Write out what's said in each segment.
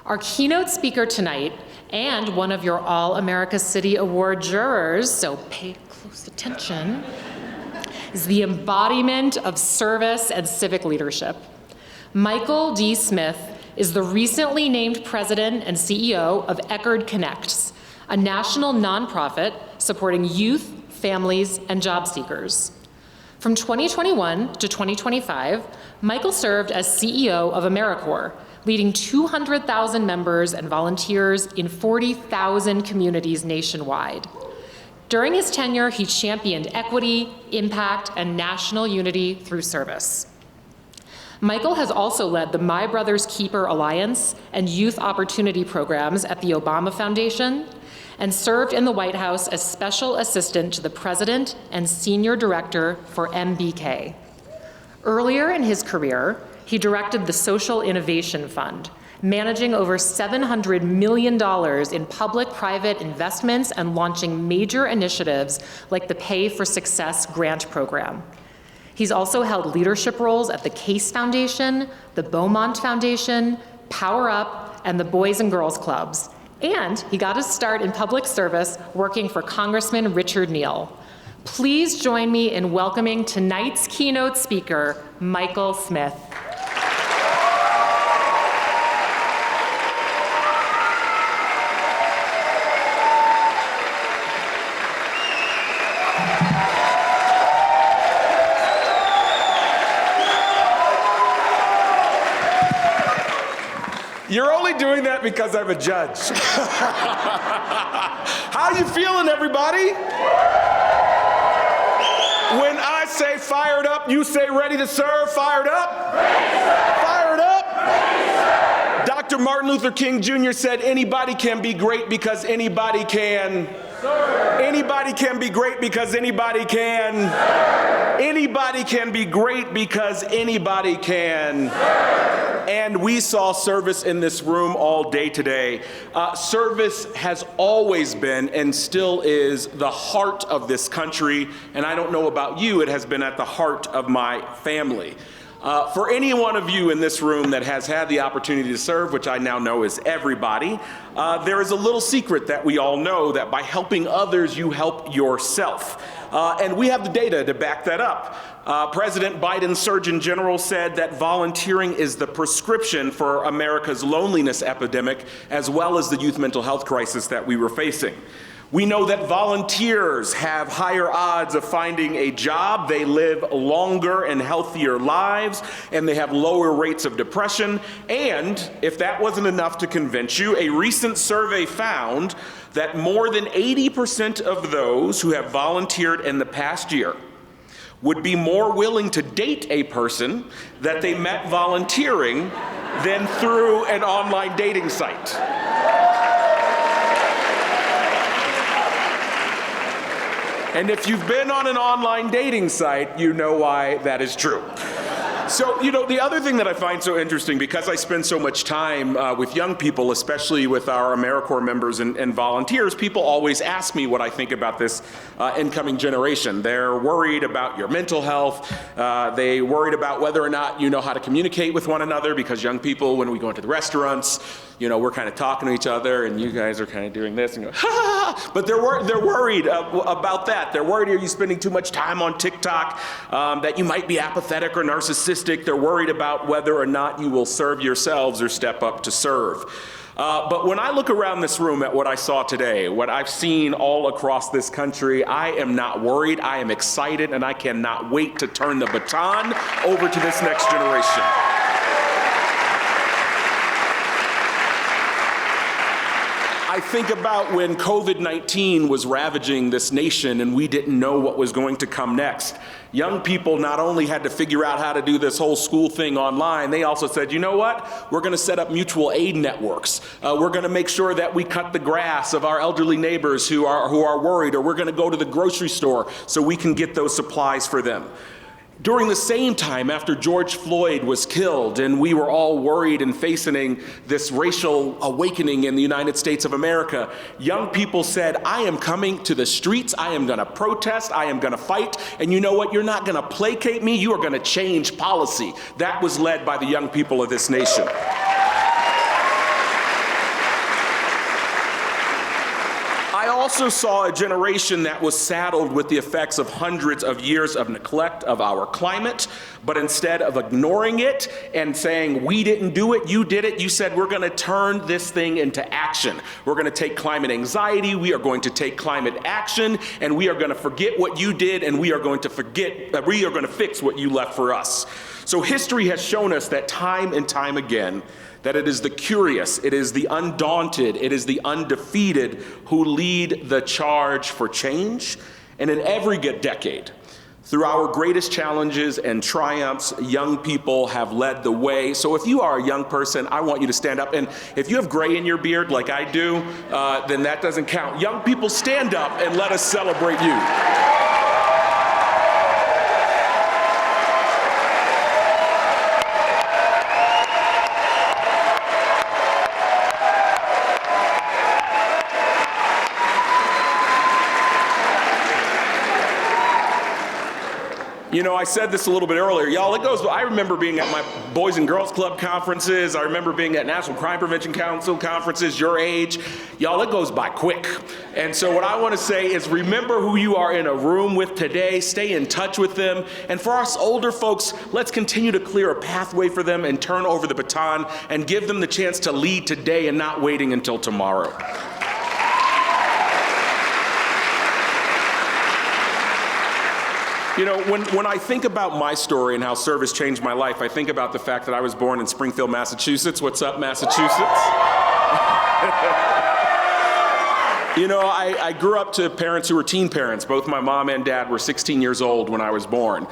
Our keynote speaker tonight, and one of your All America City Award jurors, so pay close attention, is the embodiment of service and civic leadership. Michael D. Smith is the recently named president and CEO of Eckerd Connects, a national nonprofit supporting youth, families, and job seekers. From 2021 to 2025, Michael served as CEO of AmeriCorps, leading 200,000 members and volunteers in 40,000 communities nationwide. During his tenure, he championed equity, impact, and national unity through service. Michael has also led the My Brother's Keeper Alliance and youth opportunity programs at the Obama Foundation, and served in the White House as Special Assistant to the President and Senior Director for MBK. Earlier in his career, he directed the Social Innovation Fund, managing over $700 million in public-private investments and launching major initiatives like the Pay for Success grant program. He's also held leadership roles at the Case Foundation, the Beaumont Foundation, Power Up, and the Boys and Girls Clubs. And he got his start in public service working for Congressman Richard Neal. Please join me in welcoming tonight's keynote speaker, Michael Smith. You're only doing that because I'm a judge. How you feeling, everybody? When I say fired up, you say ready to serve. Fired up? Ready to serve. Fired up? Ready to serve. Dr. Martin Luther King Jr. said anybody can be great because anybody can serve. Anybody can be great because anybody can serve. Anybody can be great because anybody can serve. And we saw service in this room all day today. Service has always been and still is the heart of this country. And I don't know about you, it has been at the heart of my family. For any one of you in this room that has had the opportunity to serve, which I now know is everybody, there is a little secret that we all know, that by helping others, you help yourself. And we have the data to back that up. President Biden's Surgeon General said that volunteering is the prescription for America's loneliness epidemic, as well as the youth mental health crisis that we were facing. We know that volunteers have higher odds of finding a job, they live longer and healthier lives, and they have lower rates of depression. And if that wasn't enough to convince you, a recent survey found that more than 80% of those who have volunteered in the past year would be more willing to date a person that they met volunteering than through an online dating site. And if you've been on an online dating site, you know why that is true. So, the other thing that I find so interesting, because I spend so much time with young people, especially with our AmeriCorps members and volunteers, people always ask me what I think about this incoming generation. They're worried about your mental health. They worried about whether or not you know how to communicate with one another, because young people, when we go into the restaurants, we're kind of talking to each other, and you guys are kind of doing this and go, ha ha ha. But they're worried about that. They're worried, are you spending too much time on TikTok, that you might be apathetic or narcissistic. They're worried about whether or not you will serve yourselves or step up to serve. But when I look around this room at what I saw today, what I've seen all across this country, I am not worried, I am excited, and I cannot wait to turn the baton over to this next generation. I think about when COVID-19 was ravaging this nation and we didn't know what was going to come next. Young people not only had to figure out how to do this whole school thing online, they also said, you know what? We're going to set up mutual aid networks. We're going to make sure that we cut the grass of our elderly neighbors who are worried, or we're going to go to the grocery store so we can get those supplies for them. During the same time, after George Floyd was killed and we were all worried and facing this racial awakening in the United States of America, young people said, I am coming to the streets, I am going to protest, I am going to fight, and you know what? You're not going to placate me, you are going to change policy. That was led by the young people of this nation. also saw a generation that was saddled with the effects of hundreds of years of neglect of our climate, but instead of ignoring it and saying, we didn't do it, you did it, you said, we're gonna turn this thing into action. We're gonna take climate anxiety, we are going to take climate action, and we are gonna forget what you did, and we are going to fix what you left for us. So history has shown us that time and time again, that it is the curious, it is the undaunted, it is the undefeated who lead the charge for change. And in every decade, through our greatest challenges and triumphs, young people have led the way. So if you are a young person, I want you to stand up. And if you have gray in your beard like I do, then that doesn't count. Young people, stand up and let us celebrate you. You know, I said this a little bit earlier. Y'all, I remember being at my Boys and Girls Club conferences. I remember being at National Crime Prevention Council conferences, your age. Y'all, it goes by quick. And so what I want to say is remember who you are in a room with today. Stay in touch with them. And for us older folks, let's continue to clear a pathway for them and turn over the baton and give them the chance to lead today and not waiting until tomorrow. You know, when I think about my story and how service changed my life, I think about the fact that I was born in Springfield, Massachusetts. What's up, Massachusetts? You know, I grew up to parents who were teen parents. Both my mom and dad were 16 years old when I was born.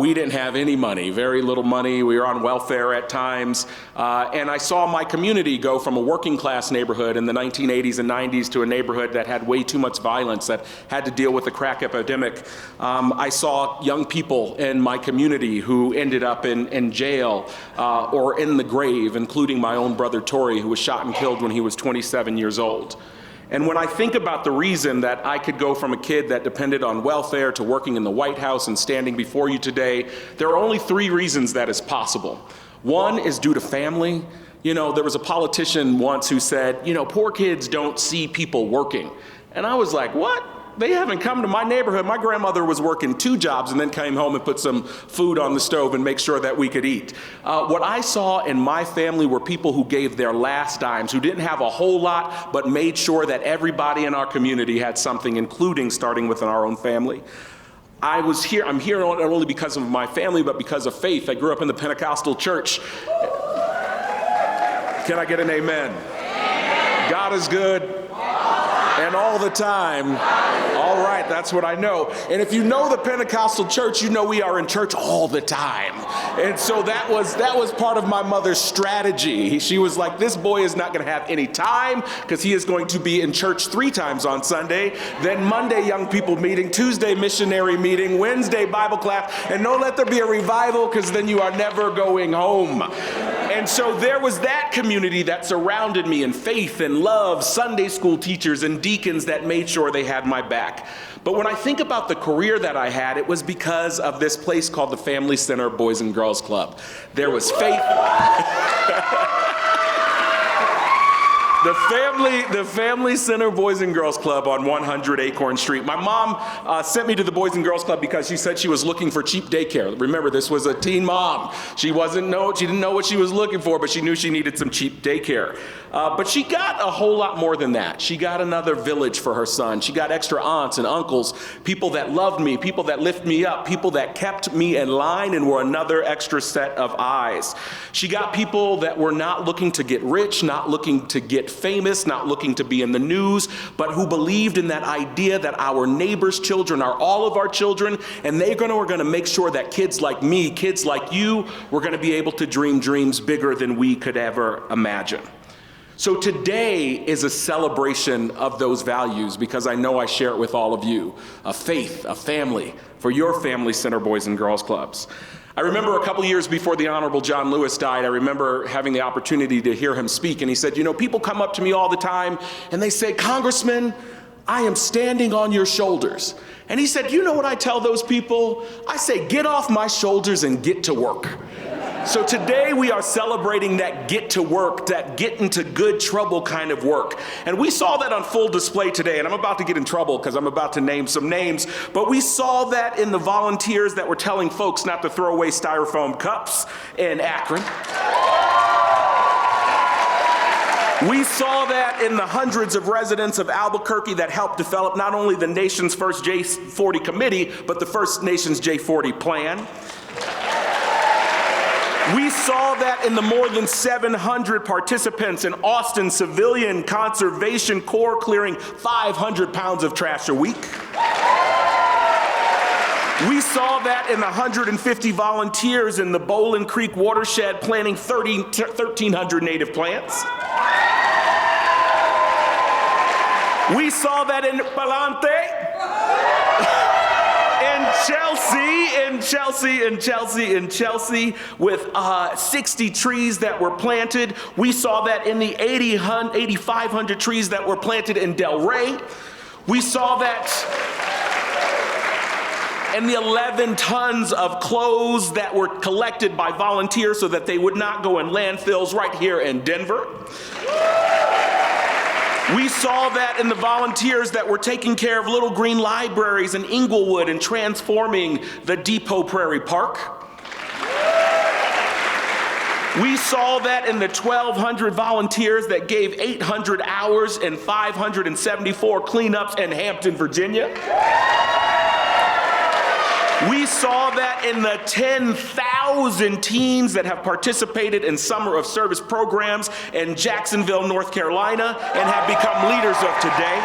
We didn't have any money, very little money. We were on welfare at times. And I saw my community go from a working class neighborhood in the 1980s and 90s to a neighborhood that had way too much violence, that had to deal with the crack epidemic. I saw young people in my community who ended up in jail or in the grave, including my own brother Tori, who was shot and killed when he was 27 years old. And when I think about the reason that I could go from a kid that depended on welfare to working in the White House and standing before you today, there are only 3 reasons that is possible. One is due to family. You know, there was a politician once who said, you know, poor kids don't see people working. And I was like, what? They haven't come to my neighborhood. My grandmother was working 2 jobs and then came home and put some food on the stove and make sure that we could eat. What I saw in my family were people who gave their last dimes, who didn't have a whole lot, but made sure that everybody in our community had something, including starting within our own family. I'm here not only because of my family, but because of faith. I grew up in the Pentecostal church. Can I get an amen? God is good. And all the time. All right, that's what I know. And if you know the Pentecostal church, you know we are in church all the time. And so that was part of my mother's strategy. She was like, this boy is not going to have any time because he is going to be in church 3 times on Sunday, then Monday young people meeting, Tuesday missionary meeting, Wednesday Bible class, and don't let there be a revival because then you are never going home. And so there was that community that surrounded me in faith and love, Sunday school teachers and deacons that made sure they had my back. But when I think about the career that I had, it was because of this place called the Family Center Boys and Girls Club. There was faith. The Family Center Boys and Girls Club on 100 Acorn Street. My mom sent me to the Boys and Girls Club because she said she was looking for cheap daycare. Remember, this was a teen mom. She didn't know what she was looking for, but she knew she needed some cheap daycare. But she got a whole lot more than that. She got another village for her son. She got extra aunts and uncles, people that loved me, people that lift me up, people that kept me in line and were another extra set of eyes. She got people that were not looking to get rich, not looking to get famous, not looking to be in the news, but who believed in that idea that our neighbors' children are all of our children, and we're going to make sure that kids like me, kids like you, we're going to be able to dream dreams bigger than we could ever imagine. So today is a celebration of those values because I know I share it with all of you. A faith, a family, for your Family Center Boys and Girls Clubs. I remember a couple years before the Honorable John Lewis died, I remember having the opportunity to hear him speak, and he said, you know, people come up to me all the time and they say, Congressman, I am standing on your shoulders. And he said, you know what I tell those people? I say, get off my shoulders and get to work. So today we are celebrating that get to work, that get into good trouble kind of work. And we saw that on full display today, and I'm about to get in trouble because I'm about to name some names, but we saw that in the volunteers that were telling folks not to throw away styrofoam cups in Akron. We saw that in the hundreds of residents of Albuquerque that helped develop not only the nation's first J40 committee, but the first nation's J40 plan. We saw that in the more than 700 participants in Austin Civilian Conservation Corps clearing 500 pounds of trash a week. We saw that in the 150 volunteers in the Bowling Creek watershed planting 1,300 native plants. We saw that in Palante. In Chelsea, with 60 trees that were planted. We saw that in the 8,500 trees that were planted in Del Rey. We saw that in the 11 tons of clothes that were collected by volunteers so that they would not go in landfills right here in Denver. We saw that in the volunteers that were taking care of little green libraries in Inglewood and transforming the Depot Prairie Park. We saw that in the 1,200 volunteers that gave 800 hours and 574 cleanups in Hampton, Virginia. We saw that in the 10,000 teens that have participated in Summer of Service programs in Jacksonville, North Carolina, and have become leaders of today.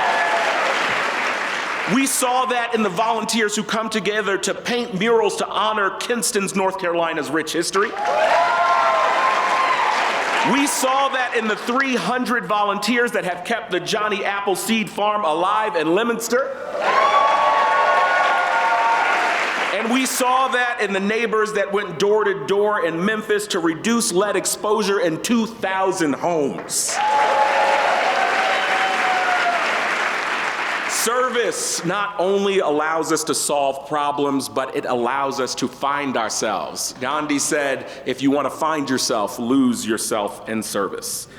We saw that in the volunteers who come together to paint murals to honor Kinston's, North Carolina's rich history. We saw that in the 300 volunteers that have kept the Johnny Appleseed Farm alive in Leominster. And we saw that in the neighbors that went door to door in Memphis to reduce lead exposure in 2,000 homes. Service not only allows us to solve problems, but it allows us to find ourselves. Gandhi said, if you want to find yourself, lose yourself in service.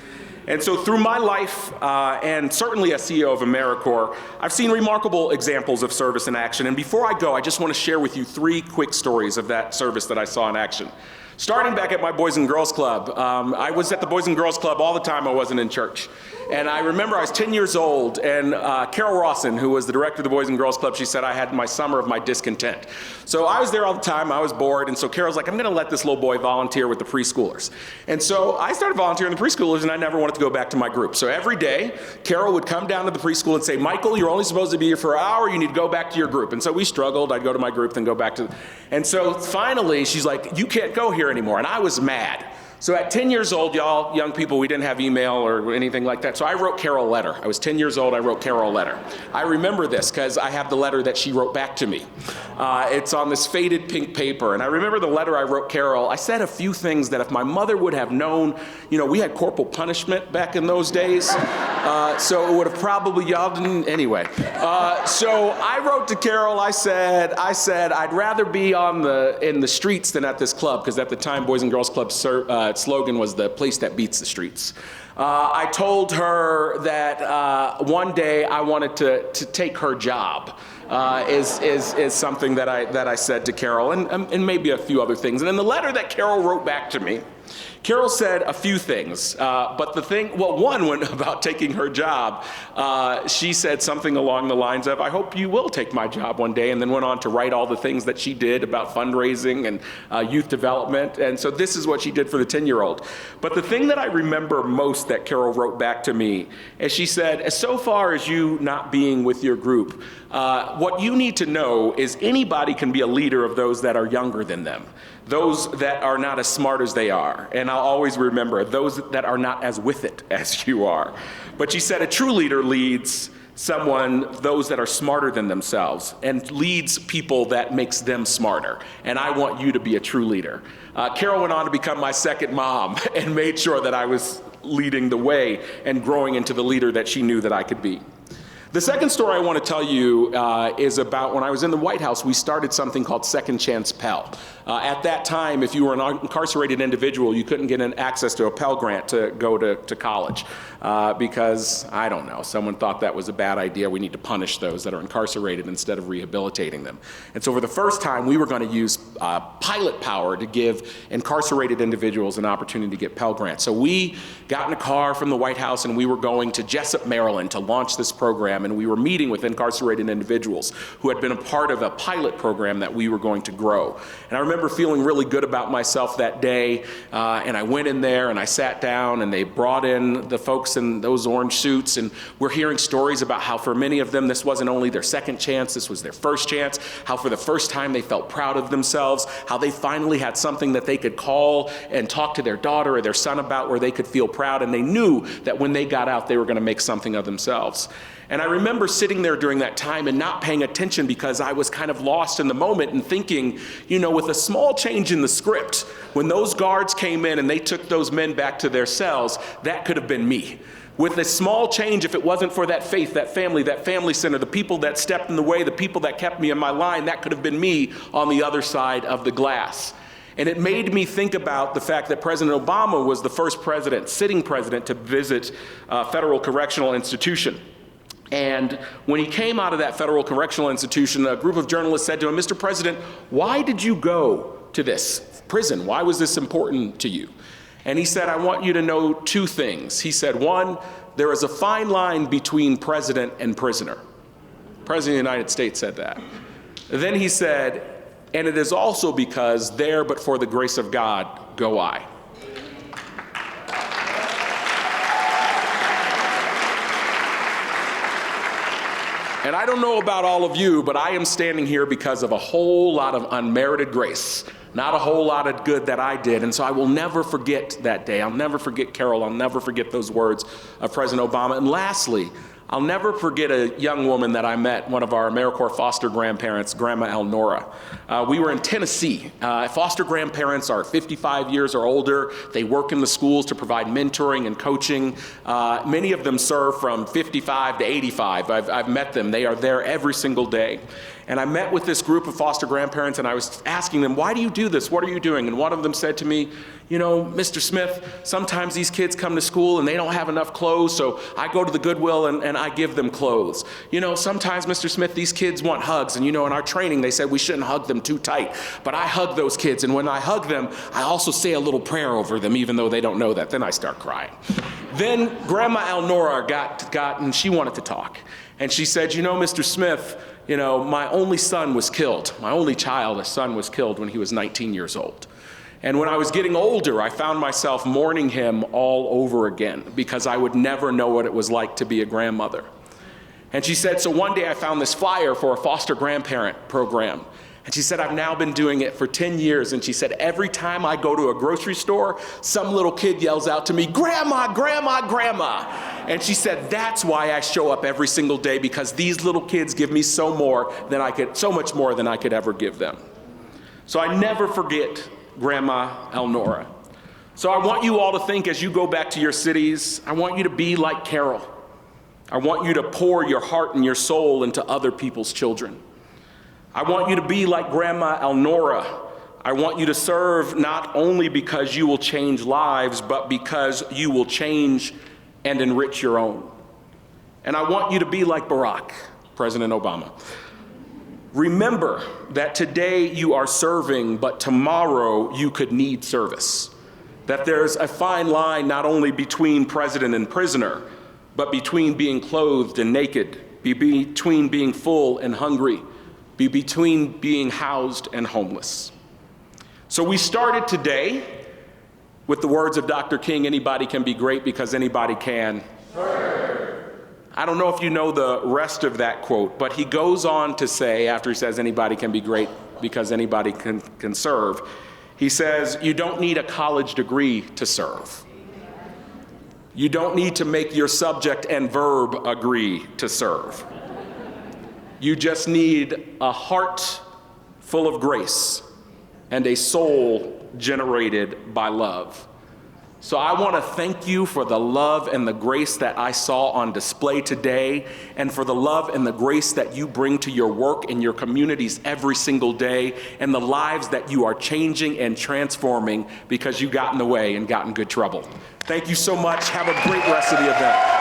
And so through my life, and certainly as CEO of AmeriCorps, I've seen remarkable examples of service in action. And before I go, I just want to share with you 3 quick stories of that service that I saw in action. Starting back at my Boys and Girls Club, I was at the Boys and Girls Club all the time I wasn't in church. And I remember I was 10 years old, and Carol Rawson, who was the director of the Boys and Girls Club, she said I had my summer of my discontent. So I was there all the time, I was bored, and so Carol's like, I'm gonna let this little boy volunteer with the preschoolers. And so I started volunteering with the preschoolers, and I never wanted to go back to my group. So every day, Carol would come down to the preschool and say, Michael, you're only supposed to be here for an hour, you need to go back to your group. And so we struggled, I'd go to my group, then go back to, and so finally, she's like, you can't go here anymore, and I was mad. So at 10 years old, y'all, young people, we didn't have email or anything like that. So I wrote Carol a letter. I was 10 years old, I wrote Carol a letter. I remember this because I have the letter that she wrote back to me. It's on this faded pink paper. And I remember the letter I wrote Carol. I said a few things that if my mother would have known, you know, we had corporal punishment back in those days. So it would have probably, y'all didn't, anyway. So I wrote to Carol, I said, I'd rather be in the streets than at this club, because at the time, Boys and Girls Club slogan was the place that beats the streets. I told her that one day I wanted to take her job. Is something that I said to Carol, and maybe a few other things. And in the letter that Carol wrote back to me, Carol said a few things, but the thing, well, one went about taking her job. She said something along the lines of, I hope you will take my job one day, and then went on to write all the things that she did about fundraising and youth development. And so this is what she did for the 10-year-old. But the thing that I remember most that Carol wrote back to me is she said, so far as you not being with your group, what you need to know is anybody can be a leader of those that are younger than them, those that are not as smart as they are. And I'll always remember those that are not as with it as you are. But she said a true leader leads those that are smarter than themselves, and leads people that makes them smarter. And I want you to be a true leader. Carol went on to become my second mom and made sure that I was leading the way and growing into the leader that she knew that I could be. The second story I want to tell you is about when I was in the White House, we started something called Second Chance Pell. At that time, if you were an incarcerated individual, you couldn't get access to a Pell Grant to go to college because, I don't know, someone thought that was a bad idea. We need to punish those that are incarcerated instead of rehabilitating them. And so for the first time, we were going to use pilot power to give incarcerated individuals an opportunity to get Pell Grants. So we got in a car from the White House and we were going to Jessup, Maryland to launch this program, and we were meeting with incarcerated individuals who had been a part of a pilot program that we were going to grow. And I remember feeling really good about myself that day, and I went in there and I sat down and they brought in the folks in those orange suits, and we're hearing stories about how for many of them this wasn't only their second chance, this was their first chance, how for the first time they felt proud of themselves, how they finally had something that they could call and talk to their daughter or their son about where they could feel proud, and they knew that when they got out they were going to make something of themselves. And I remember sitting there during that time and not paying attention because I was kind of lost in the moment and thinking, you know, with a small change in the script, when those guards came in and they took those men back to their cells, that could have been me. With a small change, if it wasn't for that faith, that family center, the people that stepped in the way, the people that kept me in my line, that could have been me on the other side of the glass. And it made me think about the fact that President Obama was the first president, sitting president, to visit a federal correctional institution. And when he came out of that federal correctional institution, a group of journalists said to him, "Mr. President, why did you go to this prison? Why was this important to you?" And he said, "I want you to know two things." He said, one, there is a fine line between president and prisoner. The President of the United States said that. Then he said, "And it is also because there, but for the grace of God, go I." And I don't know about all of you, but I am standing here because of a whole lot of unmerited grace, not a whole lot of good that I did. And so I will never forget that day. I'll never forget Carol. I'll never forget those words of President Obama. And lastly, I'll never forget a young woman that I met, one of our AmeriCorps foster grandparents, Grandma Elnora. We were in Tennessee. Foster grandparents are 55 years or older. They work in the schools to provide mentoring and coaching. Many of them serve from 55 to 85. I've met them. They are there every single day. And I met with this group of foster grandparents and I was asking them, "Why do you do this? What are you doing?" And one of them said to me, "You know, Mr. Smith, sometimes these kids come to school and they don't have enough clothes, so I go to the Goodwill and I give them clothes. You know, sometimes, Mr. Smith, these kids want hugs, and you know, in our training they said we shouldn't hug them too tight, but I hug those kids, and when I hug them, I also say a little prayer over them, even though they don't know that." Then I start crying. Then Grandma Elnora got and she wanted to talk. And she said, "You know, Mr. Smith, you know, my only son was killed. My only child, a son, was killed when he was 19 years old. And when I was getting older, I found myself mourning him all over again because I would never know what it was like to be a grandmother." And she said, "So one day I found this flyer for a foster grandparent program." And she said, "I've now been doing it for 10 years. And she said, every time I go to a grocery store, some little kid yells out to me, 'Grandma, Grandma, Grandma.' And she said, that's why I show up every single day, because these little kids give me so much more than I could ever give them." So I never forget Grandma Elnora. So I want you all to think, as you go back to your cities, I want you to be like Carol. I want you to pour your heart and your soul into other people's children. I want you to be like Grandma Elnora. I want you to serve not only because you will change lives, but because you will change and enrich your own. And I want you to be like Barack, President Obama. Remember that today you are serving, but tomorrow you could need service. That there's a fine line not only between president and prisoner, but between being clothed and naked, between being full and hungry, between being housed and homeless. So we started today with the words of Dr. King, "Anybody can be great because anybody can." I don't know if you know the rest of that quote, but he goes on to say, after he says anybody can be great because anybody can serve, he says, you don't need a college degree to serve. You don't need to make your subject and verb agree to serve. You just need a heart full of grace and a soul generated by love. So I want to thank you for the love and the grace that I saw on display today, and for the love and the grace that you bring to your work and your communities every single day, and the lives that you are changing and transforming because you got in the way and got in good trouble. Thank you so much. Have a great rest of the event.